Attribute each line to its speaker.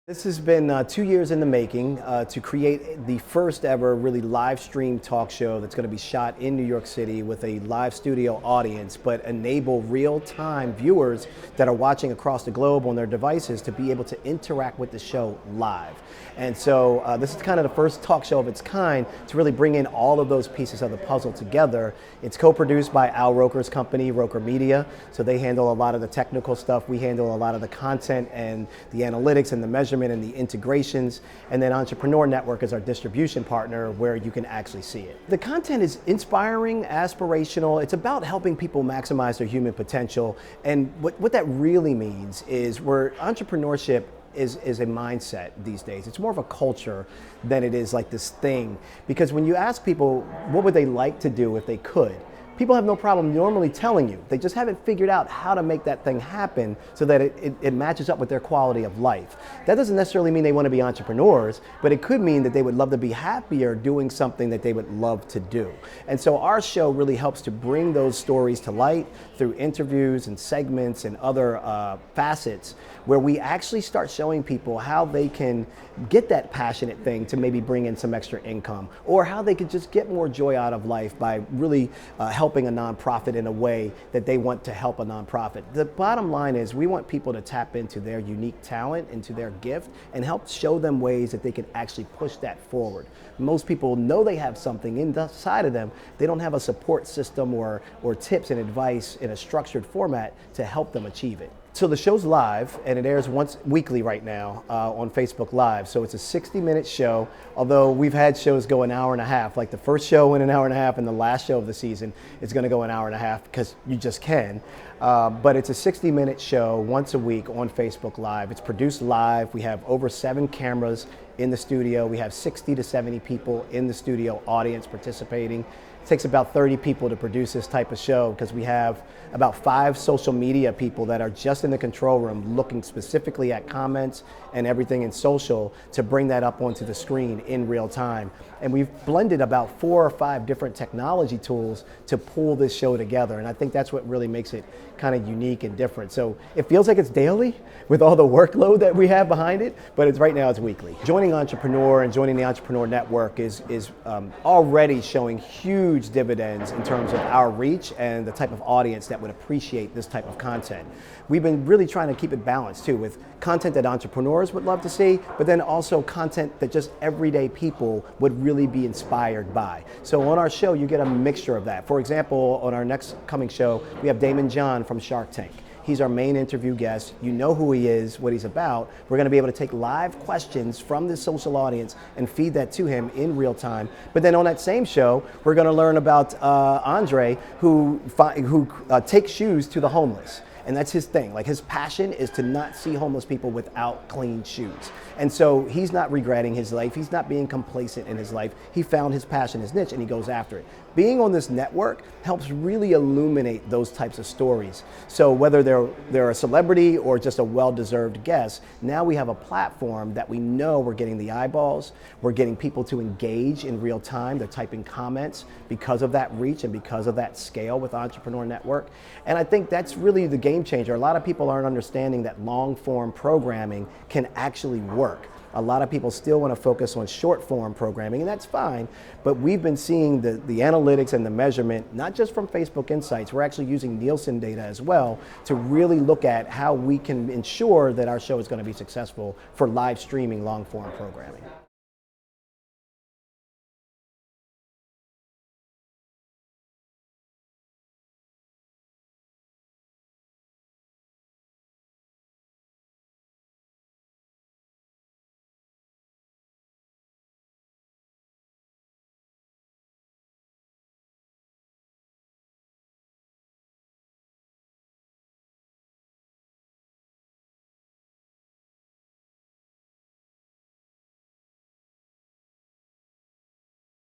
Speaker 1: This has been 2 years in the making to create the first ever really live stream talk show that's going to be shot in New York City with a live studio audience, but enable real-time viewers that are watching across the globe on their devices to be able to interact with the show live. And so this is kind of the first talk show of its kind to really bring in all of those pieces of the puzzle together. It's co-produced by Roker's company, Roker Media, so they handle a lot of the technical stuff. We handle a lot of the content and the analytics and the measurement and the integrations, and then Entrepreneur Network is our distribution partner where you can actually see it. The content is inspiring, aspirational. It's about helping people maximize their human potential, and what that really means is where entrepreneurship is a mindset these days. It's more of a culture than it is like this thing, because when you ask people what would they like to do if they could, people have no problem normally telling you. They just haven't figured out how to make that thing happen so that it matches up with their quality of life. That doesn't necessarily mean they want to be entrepreneurs, but it could mean that they would love to be happier doing something that they would love to do. And so our show really helps to bring those stories to light through interviews and segments and other facets where we actually start showing people how they can get that passionate thing to maybe bring in some extra income, or how they could just get more joy out of life by really helping a nonprofit in a way that they want to help a nonprofit. The bottom line is we want people to tap into their unique talent, into their gift, and help show them ways that they can actually push that forward. Most people know they have something inside of them. They don't have a support system or tips and advice in a structured format to help them achieve it. So the show's live, and it airs once weekly right now on Facebook Live. So it's a 60-minute show, although we've had shows go an hour and a half. Like the first show went an hour and a half, and the last show of the season is going to go an hour and a half because you just can. But it's a 60-minute show once a week on Facebook Live. It's produced live. We have over 7 cameras in the studio. We have 60 to 70 people in the studio audience participating. It takes about 30 people to produce this type of show because we have about 5 social media people that are just in the control room looking specifically at comments and everything in social to bring that up onto the screen in real time. And we've blended about 4 or 5 different technology tools to pull this show together. And I think that's what really makes it kind of unique and different. So it feels like it's daily with all the workload that we have behind it, but right now it's weekly. Joining Entrepreneur and joining the Entrepreneur Network is already showing huge dividends in terms of our reach and the type of audience that would appreciate this type of content. We've been really trying to keep it balanced too, with content that entrepreneurs would love to see, but then also content that just everyday people would really be inspired by. So on our show, you get a mixture of that. For example, on our next coming show, we have Damon John from Shark Tank. He's our main interview guest. You know who he is, what he's about. We're going to be able to take live questions from the social audience and feed that to him in real time. But then on that same show, we're going to learn about Andre, who takes shoes to the homeless. And that's his thing. Like, his passion is to not see homeless people without clean shoes. And so he's not regretting his life. He's not being complacent in his life. He found his passion, his niche, and he goes after it. Being on this network helps really illuminate those types of stories. So whether they're a celebrity or just a well-deserved guest, now we have a platform that we know we're getting the eyeballs, we're getting people to engage in real time, they're typing comments because of that reach and because of that scale with Entrepreneur Network. And I think that's really the game changer. A lot of people aren't understanding that long-form programming can actually work. A lot of people still want to focus on short-form programming, and that's fine, but we've been seeing the analytics and the measurement, not just from Facebook Insights, we're actually using Nielsen data as well to really look at how we can ensure that our show is going to be successful for live streaming long-form programming.